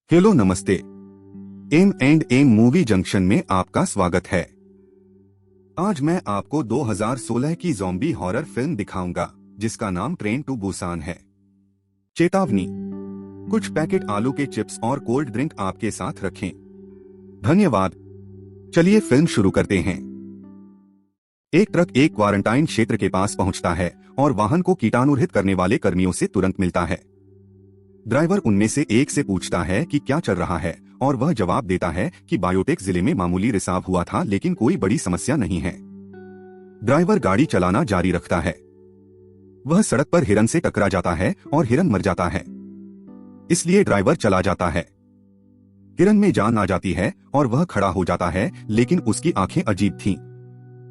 Hello नमस्ते। M movie junction में आपका स्वागत है। आज मैं आपको 2016 की ज़ॉम्बी हॉरर फिल्म दिखाऊंगा जिसका नाम ट्रेन टू बुसान है। चेतावनी, कुछ पैकेट आलू के चिप्स और कोल्ड ड्रिंक आपके साथ रखें। धन्यवाद। चलिए फिल्म शुरू करते हैं। एक ट्रक एक क्वारंटाइन क्षेत्र के पास पहुंचता है और वाहन को कीटाणुरहित करने वाले कर्मियों से तुरंत मिलता है। ड्राइवर उनमें से एक से पूछता है कि क्या चल रहा है और वह जवाब देता है कि बायोटेक जिले में मामूली रिसाव हुआ था लेकिन कोई बड़ी समस्या नहीं है। ड्राइवर गाड़ी चलाना जारी रखता है। वह सड़क पर हिरन से टकरा जाता है और हिरन मर जाता है, इसलिए ड्राइवर चला जाता है। हिरन में जान आ जाती है और वह खड़ा हो जाता है, लेकिन उसकी आंखें अजीब थीं।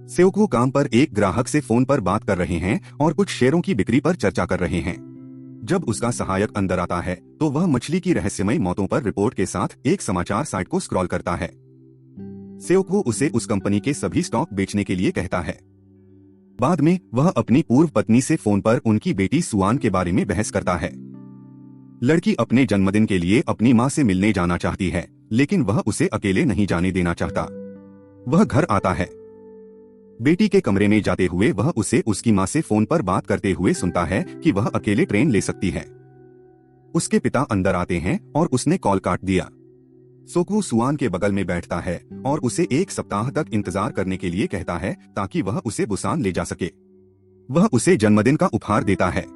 सेवकू काम पर एक ग्राहक से फोन पर बात कर रहे हैं और कुछ शेयरों की बिक्री पर चर्चा कर रहे हैं। जब उसका सहायक अंदर आता है तो वह मछली की रहस्यमयी मौतों पर रिपोर्ट के साथ एक समाचार साइट को स्क्रॉल करता है। सेवकू उसे उस कंपनी के सभी स्टॉक बेचने के लिए कहता है। बाद में वह अपनी पूर्व पत्नी से फोन पर उनकी बेटी सुआन के बारे में बहस करता है। लड़की अपने जन्मदिन के लिए अपनी माँ से मिलने जाना चाहती है, लेकिन वह उसे अकेले नहीं जाने देना चाहता। वह घर आता है। बेटी के कमरे में जाते हुए वह उसे उसकी माँ से फोन पर बात करते हुए सुनता है कि वह अकेले ट्रेन ले सकती है। उसके पिता अंदर आते हैं और उसने कॉल काट दिया। सोकू सुआन के बगल में बैठता है और उसे एक सप्ताह तक इंतजार करने के लिए कहता है ताकि वह उसे बुसान ले जा सके। वह उसे जन्मदिन का उपहार देता है।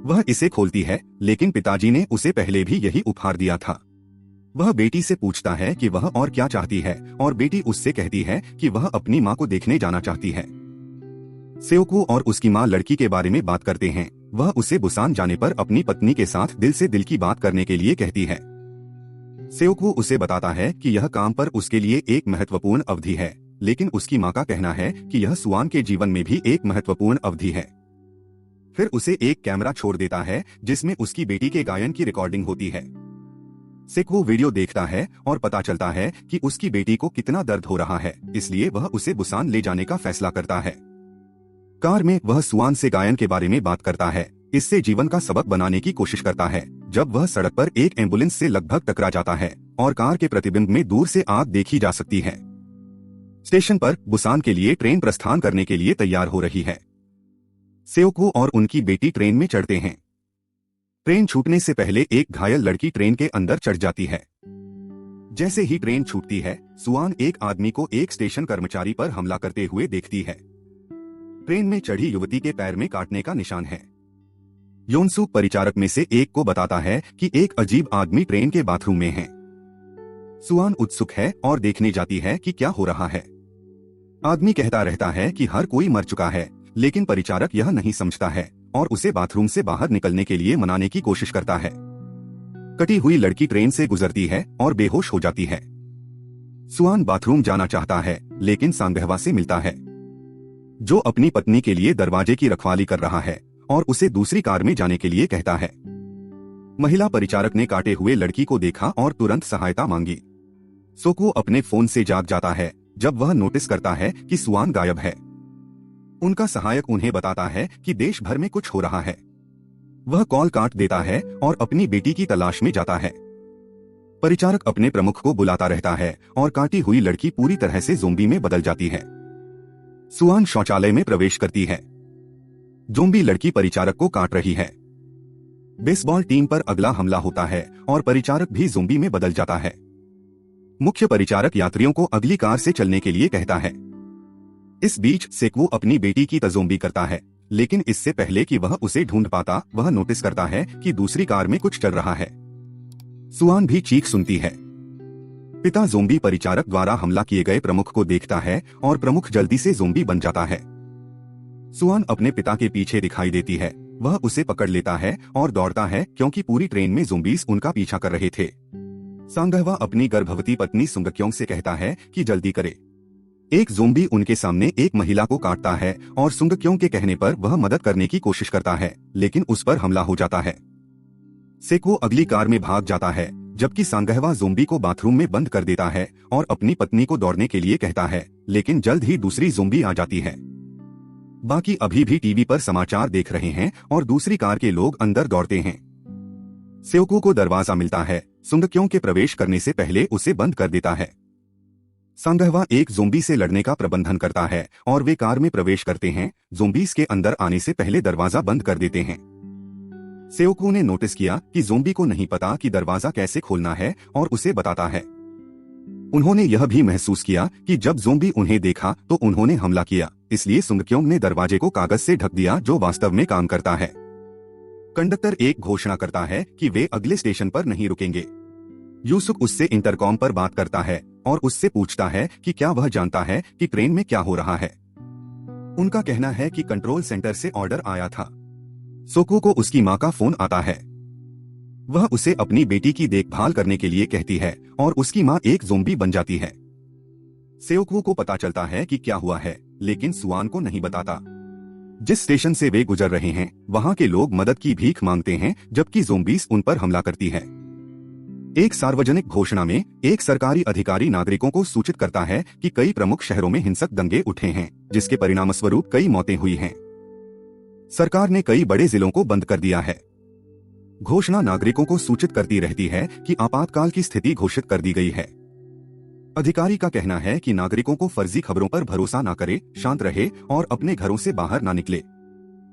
वह इसे खोलती है, लेकिन पिताजी ने उसे पहले भी यही उपहार दिया था। वह बेटी से पूछता है कि वह और क्या चाहती है और बेटी उससे कहती है कि वह अपनी माँ को देखने जाना चाहती है। सेवकू और उसकी माँ लड़की के बारे में बात करते हैं। वह उसे बुसान जाने पर अपनी पत्नी के साथ दिल की बात करने के लिए कहती है। सेवकू उसे बताता है कि यह काम पर उसके लिए एक महत्वपूर्ण अवधि है, लेकिन उसकी माँ का कहना है कि यह सुआन के जीवन में भी एक महत्वपूर्ण अवधि है। फिर उसे एक कैमरा छोड़ देता है जिसमें उसकी बेटी के गायन की रिकॉर्डिंग होती है। सेकू वीडियो देखता है और पता चलता है कि उसकी बेटी को कितना दर्द हो रहा है, इसलिए वह उसे बुसान ले जाने का फैसला करता है। कार में वह सुआन से गायन के बारे में बात करता है, इससे जीवन का सबक बनाने की कोशिश करता है। जब वह सड़क पर एक एम्बुलेंस से लगभग टकरा जाता है और कार के प्रतिबिंब में दूर से आग देखी जा सकती है। स्टेशन पर बुसान के लिए ट्रेन प्रस्थान करने के लिए तैयार हो रही है। सेवकू और उनकी बेटी ट्रेन में चढ़ते हैं। ट्रेन छूटने से पहले एक घायल लड़की ट्रेन के अंदर चढ़ जाती है। जैसे ही ट्रेन छूटती है, सुआन एक आदमी को एक स्टेशन कर्मचारी पर हमला करते हुए देखती है। ट्रेन में चढ़ी युवती के पैर में काटने का निशान है। योनसुक परिचारक में से एक को बताता है कि एक अजीब आदमी ट्रेन के बाथरूम में है। सुआन उत्सुक है और देखने जाती है कि क्या हो रहा है। आदमी कहता रहता है कि हर कोई मर चुका है, लेकिन परिचारक यह नहीं समझता है और उसे बाथरूम से बाहर निकलने के लिए मनाने की कोशिश करता है। कटी हुई लड़की ट्रेन से गुजरती है और बेहोश हो जाती है। सुआन बाथरूम जाना चाहता है, लेकिन सांगहवा से मिलता है, जो अपनी पत्नी के लिए दरवाजे की रखवाली कर रहा है और उसे दूसरी कार में जाने के लिए कहता है। महिला परिचारक ने काटे हुए लड़की को देखा और तुरंत सहायता मांगी। सोकू अपने फोन से जाग जाता है जब वह नोटिस करता है कि सुआन गायब है। उनका सहायक उन्हें बताता है कि देश भर में कुछ हो रहा है। वह कॉल काट देता है और अपनी बेटी की तलाश में जाता है। परिचारक अपने प्रमुख को बुलाता रहता है और काटी हुई लड़की पूरी तरह से ज़ोंबी में बदल जाती है। सुआन शौचालय में प्रवेश करती है। ज़ोंबी लड़की परिचारक को काट रही है। बेसबॉल टीम पर अगला हमला होता है और परिचारक भी ज़ोंबी में बदल जाता है। मुख्य परिचारक यात्रियों को अगली कार से चलने के लिए कहता है। इस बीच सेकू अपनी बेटी की तज़ोंबी करता है, लेकिन इससे पहले कि वह उसे ढूंढ पाता, वह नोटिस करता है कि दूसरी कार में कुछ चल रहा है। सुआन भी चीख सुनती है। पिता ज़ोंबी परिचारक द्वारा हमला किए गए प्रमुख को देखता है और प्रमुख जल्दी से ज़ोंबी बन जाता है। सुआन अपने पिता के पीछे दिखाई देती है। वह उसे पकड़ लेता है और दौड़ता है क्योंकि पूरी ट्रेन में ज़ोंबीज उनका पीछा कर रहे थे। सांगहवा अपनी गर्भवती पत्नी सुंगक्योंग से कहता है कि जल्दी करे। एक ज़ोंबी उनके सामने एक महिला को काटता है और सुंगक्योंग के कहने पर वह मदद करने की कोशिश करता है, लेकिन उस पर हमला हो जाता है। सेको अगली कार में भाग जाता है, जबकि सांगहवा ज़ोंबी को बाथरूम में बंद कर देता है और अपनी पत्नी को दौड़ने के लिए कहता है, लेकिन जल्द ही दूसरी ज़ोंबी आ जाती है। बाकी अभी भी टीवी पर समाचार देख रहे हैं और दूसरी कार के लोग अंदर दौड़ते हैं। सेवकू को दरवाजा मिलता है। सुंगक्योंग के प्रवेश करने से पहले उसे बंद कर देता है। सांगहवा एक ज़ोंबी से लड़ने का प्रबंधन करता है और वे कार में प्रवेश करते हैं। ज़ोंबीज के अंदर आने से पहले दरवाजा बंद कर देते हैं। सेओकू ने नोटिस किया कि ज़ोंबी को नहीं पता कि दरवाजा कैसे खोलना है और उसे बताता है। उन्होंने यह भी महसूस किया कि जब ज़ोंबी उन्हें देखा तो उन्होंने हमला किया, इसलिए सुंगक्योंग ने दरवाजे को कागज से ढक दिया, जो वास्तव में काम करता है। कंडक्टर एक घोषणा करता है कि वे अगले स्टेशन पर नहीं रुकेंगे। यूसुक उससे इंटरकॉम पर बात करता है और उससे पूछता है कि क्या वह जानता है कि ट्रेन में क्या हो रहा है। उनका कहना है कि कंट्रोल सेंटर से ऑर्डर आया था। सोकू को उसकी माँ का फोन आता है। वह उसे अपनी बेटी की देखभाल करने के लिए कहती है और उसकी माँ एक ज़ोंबी बन जाती है। सेओकू को पता चलता है कि क्या हुआ है, लेकिन सुआन को नहीं बताता। जिस स्टेशन से वे गुजर रहे हैं वहां के लोग मदद की भीख मांगते हैं, जबकि ज़ोंबीज उन पर हमला करती है। एक सार्वजनिक घोषणा में एक सरकारी अधिकारी नागरिकों को सूचित करता है कि कई प्रमुख शहरों में हिंसक दंगे उठे हैं, जिसके परिणामस्वरूप कई मौतें हुई हैं। सरकार ने कई बड़े जिलों को बंद कर दिया है। घोषणा नागरिकों को सूचित करती रहती है कि आपातकाल की स्थिति घोषित कर दी गई है। अधिकारी का कहना है कि नागरिकों को फर्जी खबरों पर भरोसा न करे, शांत रहे और अपने घरों से बाहर न निकले।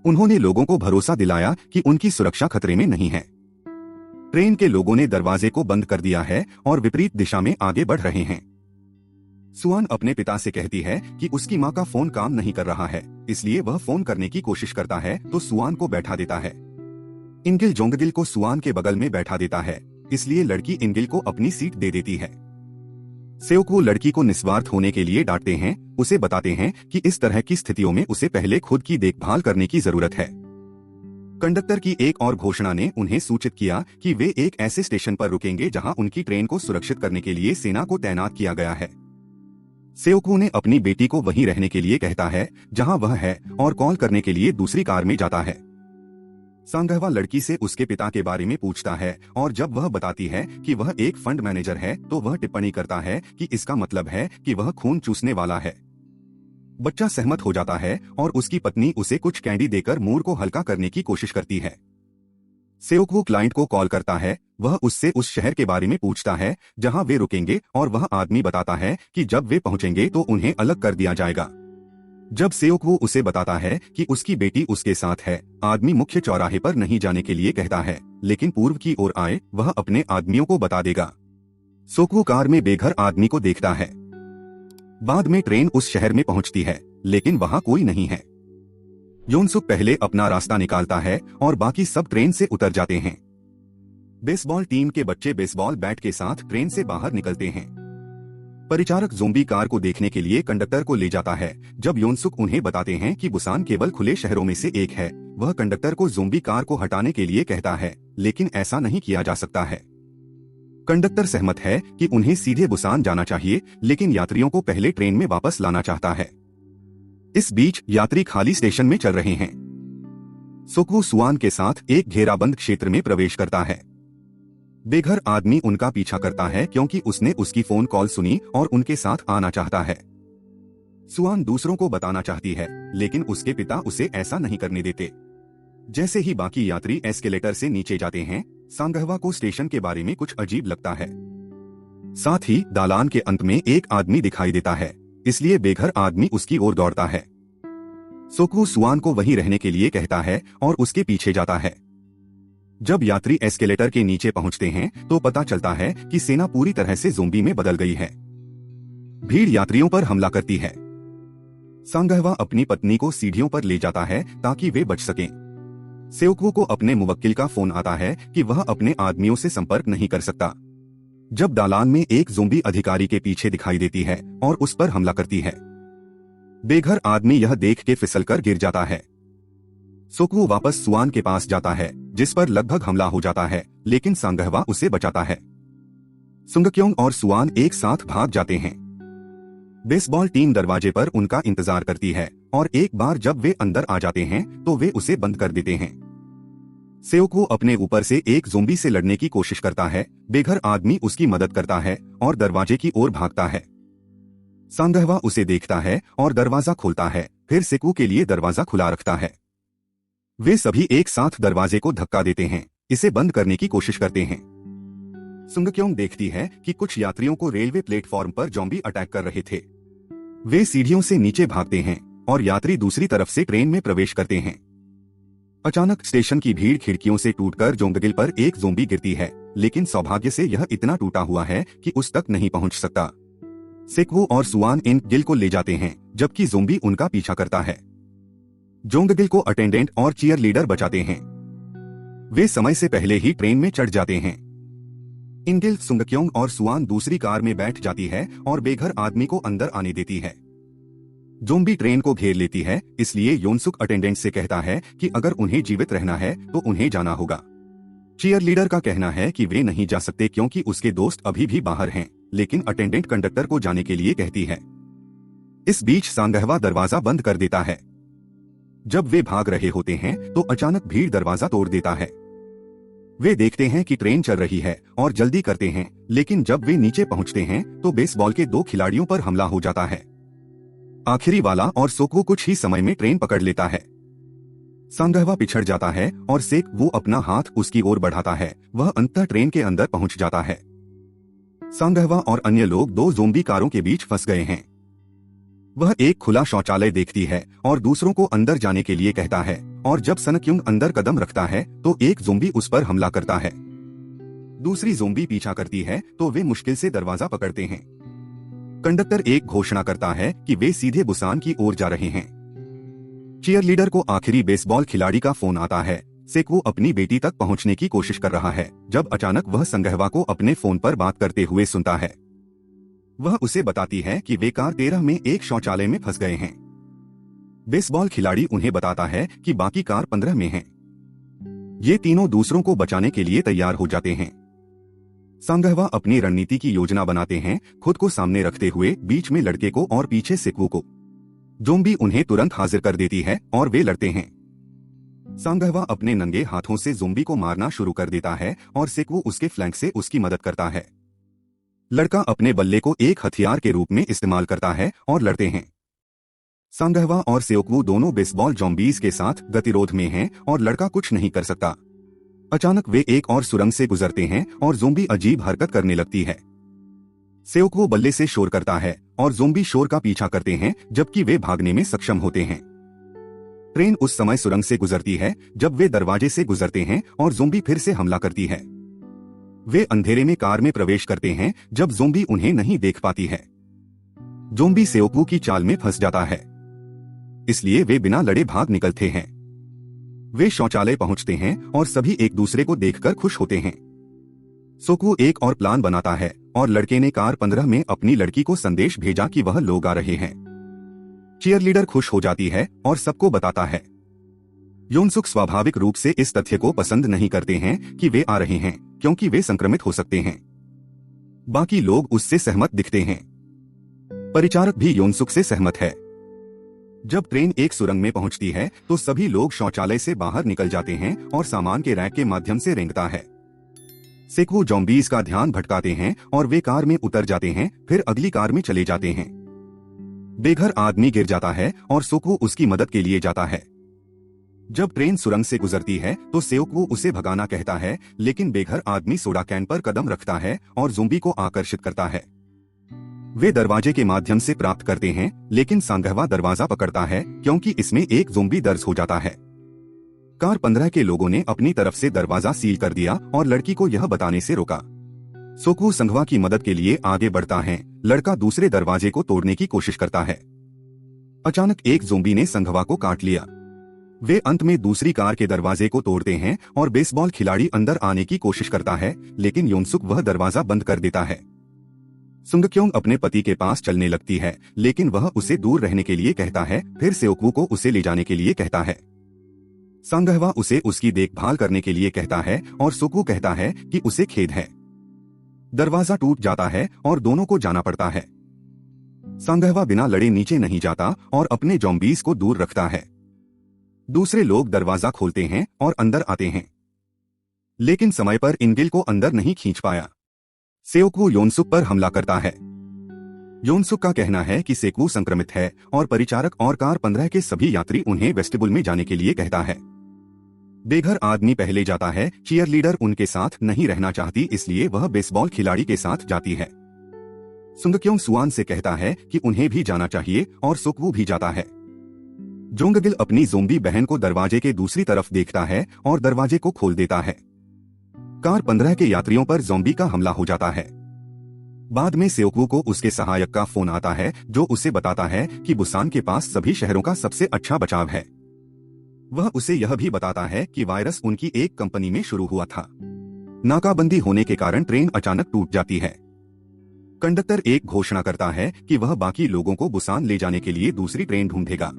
उन्होंने लोगों को भरोसा दिलाया कि उनकी सुरक्षा खतरे में नहीं है। ट्रेन के लोगों ने दरवाजे को बंद कर दिया है और विपरीत दिशा में आगे बढ़ रहे हैं। सुआन अपने पिता से कहती है कि उसकी माँ का फोन काम नहीं कर रहा है, इसलिए वह फोन करने की कोशिश करता है तो सुआन को बैठा देता है। इंगिल जोंगदिल को सुआन के बगल में बैठा देता है, इसलिए लड़की इंगिल को अपनी सीट दे देती है। सेओकू लड़की को निस्वार्थ होने के लिए डांटते हैं, उसे बताते हैं कि इस तरह की स्थितियों में उसे पहले खुद की देखभाल करने की जरूरत है। कंडक्टर की एक और घोषणा ने उन्हें सूचित किया कि वे एक ऐसे स्टेशन पर रुकेंगे जहां उनकी ट्रेन को सुरक्षित करने के लिए सेना को तैनात किया गया है। सेओकू ने अपनी बेटी को वहीं रहने के लिए कहता है जहां वह है और कॉल करने के लिए दूसरी कार में जाता है। सांगहवा लड़की से उसके पिता के बारे में पूछता है और जब वह बताती है कि वह एक फंड मैनेजर है तो वह टिप्पणी करता है कि इसका मतलब है कि वह खून चूसने वाला है। बच्चा सहमत हो जाता है और उसकी पत्नी उसे कुछ कैंडी देकर मूड को हल्का करने की कोशिश करती है। सेओकू क्लाइंट को कॉल करता है, वह उससे उस शहर के बारे में पूछता है जहां वे रुकेंगे और वह आदमी बताता है कि जब वे पहुंचेंगे तो उन्हें अलग कर दिया जाएगा। जब सेओकू उसे बताता है कि उसकी बेटी उसके साथ है, आदमी मुख्य चौराहे पर नहीं जाने के लिए कहता है, लेकिन पूर्व की ओर आए, वह अपने आदमियों को बता देगा। सोकू कार में बेघर आदमी को देखता है। बाद में ट्रेन उस शहर में पहुंचती है, लेकिन वहां कोई नहीं है। योनसुक पहले अपना रास्ता निकालता है और बाकी सब ट्रेन से उतर जाते हैं। बेसबॉल टीम के बच्चे बेसबॉल बैट के साथ ट्रेन से बाहर निकलते हैं। परिचारक ज़ोंबी कार को देखने के लिए कंडक्टर को ले जाता है। जब योनसुक उन्हें बताते हैं कि बुसान केवल खुले शहरों में से एक है, वह कंडक्टर को ज़ोंबी कार को हटाने के लिए कहता है, लेकिन ऐसा नहीं किया जा सकता है। कंडक्टर सहमत है कि उन्हें सीधे बुसान जाना चाहिए, लेकिन यात्रियों को पहले ट्रेन में वापस लाना चाहता है। इस बीच यात्री खाली स्टेशन में चल रहे हैं। सोकू सुआन के साथ एक घेराबंद क्षेत्र में प्रवेश करता है। बेघर आदमी उनका पीछा करता है क्योंकि उसने उसकी फोन कॉल सुनी और उनके साथ आना चाहता है। सुआन दूसरों को बताना चाहती है, लेकिन उसके पिता उसे ऐसा नहीं करने देते। जैसे ही बाकी यात्री एस्केलेटर से नीचे जाते हैं, सांगहवा को स्टेशन के बारे में कुछ अजीब लगता है। साथ ही दालान के अंत में एक आदमी दिखाई देता है, इसलिए बेघर आदमी उसकी ओर दौड़ता है। सोकू सुआन को वहीं रहने के लिए कहता है और उसके पीछे जाता है। जब यात्री एस्केलेटर के नीचे पहुंचते हैं तो पता चलता है कि सेना पूरी तरह से ज़ोंबी में बदल गई है। भीड़ यात्रियों पर हमला करती है। सांगहवा अपनी पत्नी को सीढ़ियों पर ले जाता है ताकि वे बच सकें। सेओकू को अपने मुवक्किल का फोन आता है कि वह अपने आदमियों से संपर्क नहीं कर सकता। जब दालान में एक ज़ोंबी अधिकारी के पीछे दिखाई देती है और उस पर हमला करती है। बेघर आदमी यह देख के फिसलकर गिर जाता है। सोकू वापस सुआन के पास जाता है, जिस पर लगभग हमला हो जाता है, लेकिन सांगहवा उसे बचाता है। सुंगक्योंग और सुआन एक साथ भाग जाते हैं। बेसबॉल टीम दरवाजे पर उनका इंतजार करती है और एक बार जब वे अंदर आ जाते हैं तो वे उसे बंद कर देते हैं। सेओकू अपने ऊपर से एक ज़ोंबी से लड़ने की कोशिश करता है। बेघर आदमी उसकी मदद करता है और दरवाजे की ओर भागता है। सांगहवा उसे देखता है और दरवाजा खोलता है, फिर सेकू के लिए दरवाजा खुला रखता है। वे सभी एक साथ दरवाजे को धक्का देते हैं, इसे बंद करने की कोशिश करते हैं। सुंगक्योंग देखती है कि कुछ यात्रियों को रेलवे प्लेटफॉर्म पर ज़ॉम्बी अटैक कर रहे थे। वे सीढ़ियों से नीचे भागते हैं और यात्री दूसरी तरफ से ट्रेन में प्रवेश करते हैं। अचानक स्टेशन की भीड़ खिड़कियों से टूटकर जोंगगिल पर एक ज़ॉम्बी गिरती है, लेकिन सौभाग्य से यह इतना टूटा हुआ है कि उस तक नहीं पहुंच सकता। सेक्वू और सुआन इन गिल को ले जाते हैं, जबकि ज़ॉम्बी उनका पीछा करता है। जोंगगिल को अटेंडेंट और चीयर लीडर बचाते हैं। वे समय से पहले ही ट्रेन में चढ़ जाते हैं। इंगिल, सुंगक्योंग और सुआन दूसरी कार में बैठ जाती है और बेघर आदमी को अंदर आने देती है। ज़ॉम्बी ट्रेन को घेर लेती है, इसलिए योनसुक अटेंडेंट से कहता है कि अगर उन्हें जीवित रहना है तो उन्हें जाना होगा। चीयर लीडर का कहना है कि वे नहीं जा सकते क्योंकि उसके दोस्त अभी भी बाहर हैं, लेकिन अटेंडेंट कंडक्टर को जाने के लिए कहती है। इस बीच सांगहवा दरवाजा बंद कर देता है। जब वे भाग रहे होते हैं तो अचानक भीड़ दरवाजा तोड़ देता है। वे देखते हैं कि ट्रेन चल रही है और जल्दी करते हैं, लेकिन जब वे नीचे पहुंचते हैं तो बेसबॉल के 2 खिलाड़ियों पर हमला हो जाता है। आखिरी वाला और सोक्वू कुछ ही समय में ट्रेन पकड़ लेता है। सांगहवा पिछड़ जाता है और सेक्वू अपना हाथ उसकी ओर बढ़ाता है। वह अंततः ट्रेन के अंदर पहुंच जाता है। सांगहवा और अन्य लोग 2 ज़ॉम्बी कारों के बीच फंस गए हैं। वह एक खुला शौचालय देखती है और दूसरों को अंदर जाने के लिए कहता है, और जब सनक्युंग अंदर कदम रखता है तो एक ज़ॉम्बी उस पर हमला करता है। दूसरी ज़ॉम्बी पीछा करती है तो वे मुश्किल से दरवाजा पकड़ते हैं। कंडक्टर एक घोषणा करता है कि वे सीधे बुसान की ओर जा रहे हैं। चीयर लीडर को आखिरी बेसबॉल खिलाड़ी का फोन आता है। सेक्वू अपनी बेटी तक पहुंचने की कोशिश कर रहा है, जब अचानक वह संगहवा को अपने फोन पर बात करते हुए सुनता है। वह उसे बताती है कि वे कार 13 में एक शौचालय में फंस गए हैं। बेसबॉल खिलाड़ी उन्हें बताता है कि बाकी कार 15 में हैं। ये तीनों दूसरों को बचाने के लिए तैयार हो जाते हैं। सांगहवा अपनी रणनीति की योजना बनाते हैं, खुद को सामने रखते हुए, बीच में लड़के को और पीछे सेक्वू को। ज़ॉम्बी उन्हें तुरंत हाजिर कर देती है और वे लड़ते हैं। सांगहवा अपने नंगे हाथों से ज़ॉम्बी को मारना शुरू कर देता है और सेक्वू उसके फ्लैंक से उसकी मदद करता है। लड़का अपने बल्ले को एक हथियार के रूप में इस्तेमाल करता है और लड़ते हैं। सांगहवा और सेओक्वू दोनों बेसबॉल ज़ॉम्बीज के साथ गतिरोध में हैं और लड़का कुछ नहीं कर सकता। अचानक वे एक और सुरंग से गुजरते हैं और ज़ॉम्बी अजीब हरकत करने लगती है। सेओक्वू बल्ले से शोर करता है और ज़ॉम्बी शोर का पीछा करते हैं, जबकि वे भागने में सक्षम होते हैं। ट्रेन उस समय सुरंग से गुजरती है जब वे दरवाजे से गुजरते हैं और ज़ॉम्बी फिर से हमला करती है। वे अंधेरे में कार में प्रवेश करते हैं जब ज़ॉम्बी उन्हें नहीं देख पाती है। ज़ॉम्बी सेओक्वू की चाल में फंस जाता है, इसलिए वे बिना लड़े भाग निकलते हैं। वे शौचालय पहुंचते हैं और सभी एक दूसरे को देखकर खुश होते हैं। सोक्वू एक और प्लान बनाता है और लड़के ने कार 15 में अपनी लड़की को संदेश भेजा कि वह लोग आ रहे हैं। चीयर लीडर खुश हो जाती है और सबको बताता है। योनसुक स्वाभाविक रूप से इस तथ्य को पसंद नहीं करते हैं कि वे आ रहे हैं, क्योंकि वे संक्रमित हो सकते हैं। बाकी लोग उससे सहमत दिखते हैं। परिचारक भी योनसुक से सहमत है। जब ट्रेन एक सुरंग में पहुंचती है तो सभी लोग शौचालय से बाहर निकल जाते हैं और सामान के रैक के माध्यम से रेंगता है। सेक्वू ज़ॉम्बीज का ध्यान भटकाते हैं और वे कार में उतर जाते हैं, फिर अगली कार में चले जाते हैं। बेघर आदमी गिर जाता है और सोक्वू उसकी मदद के लिए जाता है। जब ट्रेन सुरंग से गुजरती है तो सेओक्वू उसे भगाना कहता है, लेकिन बेघर आदमी सोडा कैन पर कदम रखता है और ज़ॉम्बी को आकर्षित करता है। वे दरवाजे के माध्यम से प्राप्त करते हैं, लेकिन सांगहवा दरवाजा पकड़ता है क्योंकि इसमें एक ज़ॉम्बी दर्ज हो जाता है। कार 15 के लोगों ने अपनी तरफ से दरवाजा सील कर दिया और लड़की को यह बताने से रोका। सोक्वू संघवा की मदद के लिए आगे बढ़ता है। लड़का दूसरे दरवाजे को तोड़ने की कोशिश करता है। अचानक एक ज़ॉम्बी ने संघवा को काट लिया। वे अंत में दूसरी कार के दरवाजे को तोड़ते हैं और बेसबॉल खिलाड़ी अंदर आने की कोशिश करता है, लेकिन योनसुक वह दरवाजा बंद कर देता है। सुंगक्योंग अपने पति के पास चलने लगती है, लेकिन वह उसे दूर रहने के लिए कहता है, फिर सेओक्वू को उसे ले जाने के लिए कहता है। सांगहवा उसे उसकी देखभाल करने के लिए कहता है और सोक्वू कहता है कि उसे खेद है। दरवाजा टूट जाता है और दोनों को जाना पड़ता है। सांगहवा बिना लड़े नीचे नहीं जाता और अपने ज़ॉम्बीज को दूर रखता है। दूसरे लोग दरवाजा खोलते हैं और अंदर आते हैं, लेकिन समय पर इंगिल को अंदर नहीं खींच पाया। सेओक्वू योनसुक पर हमला करता है। योनसुक का कहना है कि सेक्वू संक्रमित है और परिचारक और कार 15 के सभी यात्री उन्हें वेस्टिबुल में जाने के लिए कहता है। बेघर आदमी पहले जाता है। चीयरलीडर उनके साथ नहीं रहना चाहती, इसलिए वह बेसबॉल खिलाड़ी के साथ जाती है। सुंगक्योंग सुआन से कहता है कि उन्हें भी जाना चाहिए और सुकवू भी जाता है। जोंगगिल अपनी ज़ोंबी बहन को दरवाजे के दूसरी तरफ देखता है और दरवाजे को खोल देता है। कार 15 के यात्रियों पर ज़ोंबी का हमला हो जाता है। बाद में सेओक्वू को उसके सहायक का फोन आता है, जो उसे बताता है कि बुसान के पास सभी शहरों का सबसे अच्छा बचाव है। वह उसे यह भी बताता है कि वायरस उनकी एक कंपनी में शुरू हुआ था। नाकाबंदी होने के कारण ट्रेन अचानक टूट जाती है। कंडक्टर एक घोषणा करता है कि वह बाकी लोगों को बुसान ले जाने के लिए दूसरी ट्रेन ढूंढेगा।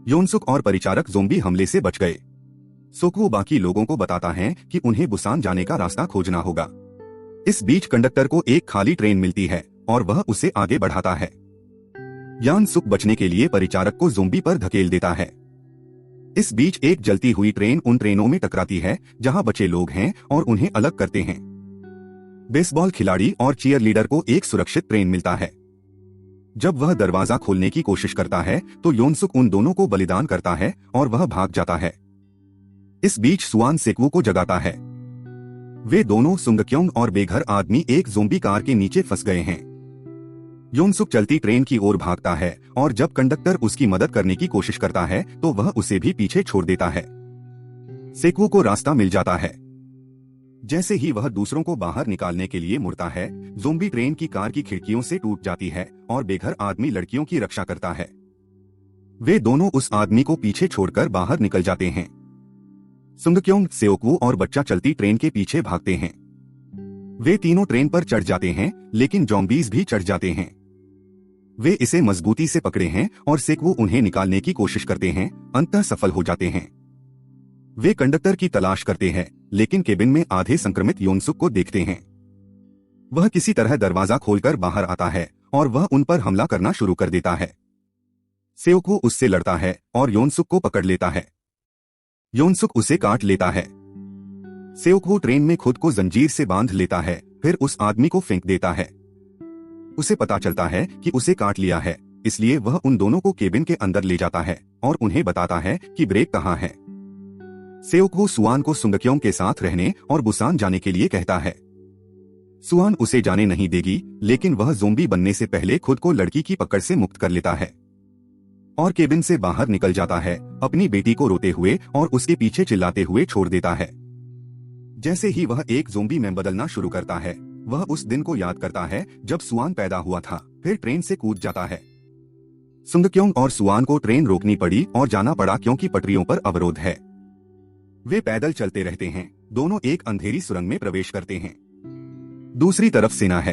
योनसुक और परिचारक ज़ोंबी हमले से बच गए। सोक्वू बाकी लोगों को बताता है कि उन्हें बुसान जाने का रास्ता खोजना होगा। इस बीच कंडक्टर को एक खाली ट्रेन मिलती है और वह उसे आगे बढ़ाता है। यानसुक बचने के लिए परिचारक को ज़ोंबी पर धकेल देता है। इस बीच एक जलती हुई ट्रेन उन ट्रेनों में टकराती है जहां बचे लोग हैं और उन्हें अलग करते हैं। बेसबॉल खिलाड़ी और चीयरलीडर को एक सुरक्षित ट्रेन मिलता है। जब वह दरवाजा खोलने की कोशिश करता है तो योनसुक उन दोनों को बलिदान करता है और वह भाग जाता है। इस बीच सुआन सेक्वू को जगाता है। वे दोनों सुंगक्योंग और बेघर आदमी एक ज़ोंबी कार के नीचे फंस गए हैं। योनसुक चलती ट्रेन की ओर भागता है और जब कंडक्टर उसकी मदद करने की कोशिश करता है तो वह उसे भी पीछे छोड़ देता है। सेक्वू को रास्ता मिल जाता है। जैसे ही वह दूसरों को बाहर निकालने के लिए मुड़ता है, ज़ोंबी ट्रेन की कार की खिड़कियों से टूट जाती है और बेघर आदमी लड़कियों की रक्षा करता है। वे दोनों उस आदमी को पीछे छोड़कर बाहर निकल जाते हैं। सुंगक्योंग, सेओक्वू और बच्चा चलती ट्रेन के पीछे भागते हैं। वे तीनों ट्रेन पर चढ़ जाते हैं, लेकिन ज़ॉम्बीज़ भी चढ़ जाते हैं। वे इसे मजबूती से पकड़े हैं और सेक्वू उन्हें निकालने की कोशिश करते हैं, अंततः सफल हो जाते हैं। वे कंडक्टर की तलाश करते हैं, लेकिन केबिन में आधे संक्रमित योनसुक को देखते हैं। वह किसी तरह दरवाजा खोलकर बाहर आता है और वह उन पर हमला करना शुरू कर देता है। सेओक्वू उससे लड़ता है और योनसुक को पकड़ लेता है। योनसुक उसे काट लेता है। सेओक्वू ट्रेन में खुद को जंजीर से बांध लेता है, फिर उस आदमी को फेंक देता है। उसे पता चलता है कि उसे काट लिया है, इसलिए वह उन दोनों को केबिन के अंदर ले जाता है और उन्हें बताता है कि ब्रेक कहाँ है। सेओक्वू सुआन को सुंगक्योंग के साथ रहने और बुसान जाने के लिए कहता है। सुआन उसे जाने नहीं देगी, लेकिन वह ज़ोंबी बनने से पहले खुद को लड़की की पकड़ से मुक्त कर लेता है और केबिन से बाहर निकल जाता है, अपनी बेटी को रोते हुए और उसके पीछे चिल्लाते हुए छोड़ देता है। जैसे ही वह एक ज़ोंबी में बदलना शुरू करता है, वह उस दिन को याद करता है जब सुआन पैदा हुआ था, फिर ट्रेन से कूद जाता है। सुंगक्योंग और सुआन को ट्रेन रोकनी पड़ी और जाना पड़ा क्योंकि पटरियों पर अवरोध है। वे पैदल चलते रहते हैं। दोनों एक अंधेरी सुरंग में प्रवेश करते हैं। दूसरी तरफ सेना है।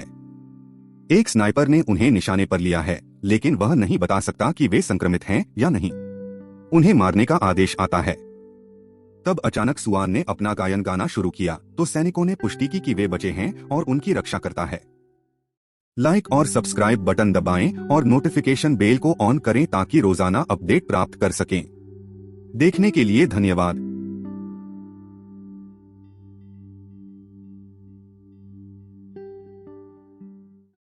एक स्नाइपर ने उन्हें निशाने पर लिया है, लेकिन वह नहीं बता सकता कि वे संक्रमित हैं या नहीं। उन्हें मारने का आदेश आता है। तब अचानक सुआन ने अपना गायन गाना शुरू किया तो सैनिकों ने पुष्टि की कि वे बचे हैं और उनकी रक्षा करता है। लाइक और सब्सक्राइब बटन दबाएं और नोटिफिकेशन बेल को ऑन करें ताकि रोजाना अपडेट प्राप्त कर सकें। देखने के लिए धन्यवाद।